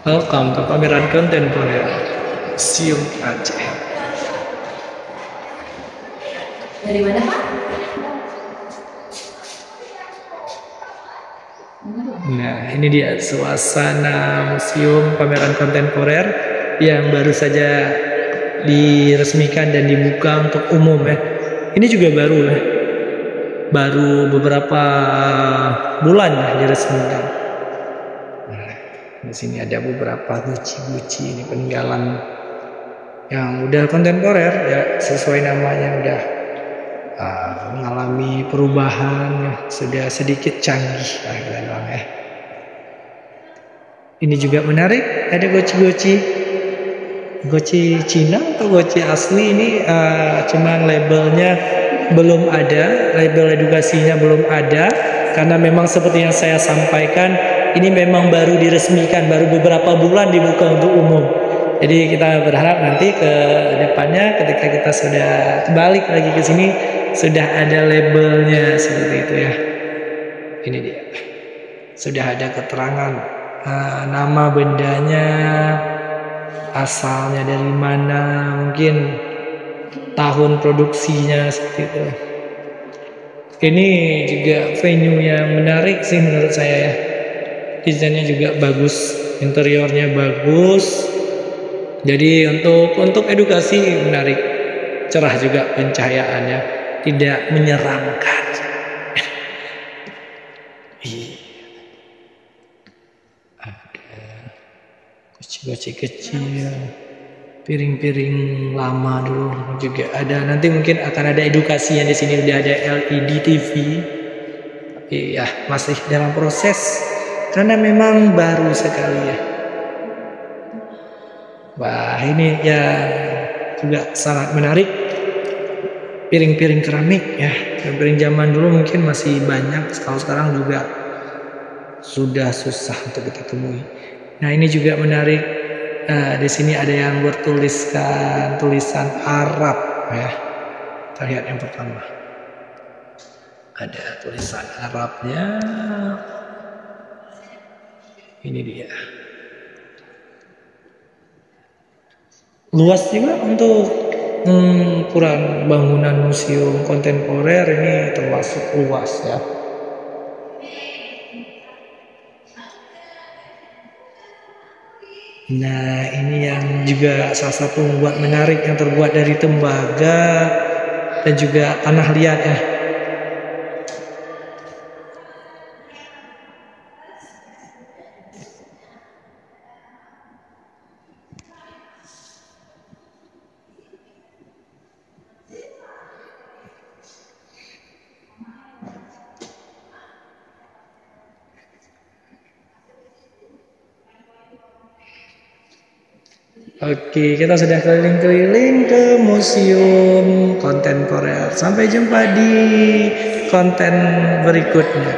Welcome ke pameran kontemporer Museum Aceh. Dari mana, Pak? Nah, ini dia suasana museum pameran kontemporer yang baru saja diresmikan dan dibuka untuk umum ya. Ini juga baru ya. Baru beberapa bulan ya diresmikan. Nah, di sini ada beberapa guci-guci ini peninggalan yang udah kontemporer ya, sesuai namanya udah mengalami perubahan ya, sudah sedikit canggih lah kita bilang ya. Ini juga menarik, ada goci-goci Cina atau goci asli. Ini cuman labelnya belum ada, label edukasinya belum ada, karena memang seperti yang saya sampaikan ini memang baru diresmikan, baru beberapa bulan dibuka untuk umum. Jadi kita berharap nanti ke depannya ketika kita sudah balik lagi ke sini sudah ada labelnya seperti itu ya. Ini dia, sudah ada keterangan nama bendanya, asalnya dari mana, mungkin tahun produksinya seperti itu. Ini juga venue yang menarik sih menurut saya ya. Desainnya juga bagus, interiornya bagus. Jadi untuk edukasi menarik, cerah juga pencahayaannya, tidak menyeramkan. Ada guci-guci kecil, piring-piring lama dulu juga ada. Nanti mungkin akan ada edukasinya di sini, udah ada LED TV. Tapi ya masih dalam proses karena memang baru sekali ya. Wah, ini ya juga sangat menarik. Piring-piring keramik ya. Piring zaman dulu mungkin masih banyak, sekarang juga sudah susah untuk kita temui. Nah, ini juga menarik. Di sini ada yang bertuliskan tulisan Arab ya. Kita lihat yang pertama. Ada tulisan Arabnya. Ini dia. Luas juga untuk ukuran bangunan museum kontemporer, ini termasuk luas ya. Nah, ini yang juga salah satu membuat menarik, yang terbuat dari tembaga dan juga tanah liat ya. Oke, kita sudah keliling-keliling ke museum kontemporer. Sampai jumpa di konten berikutnya.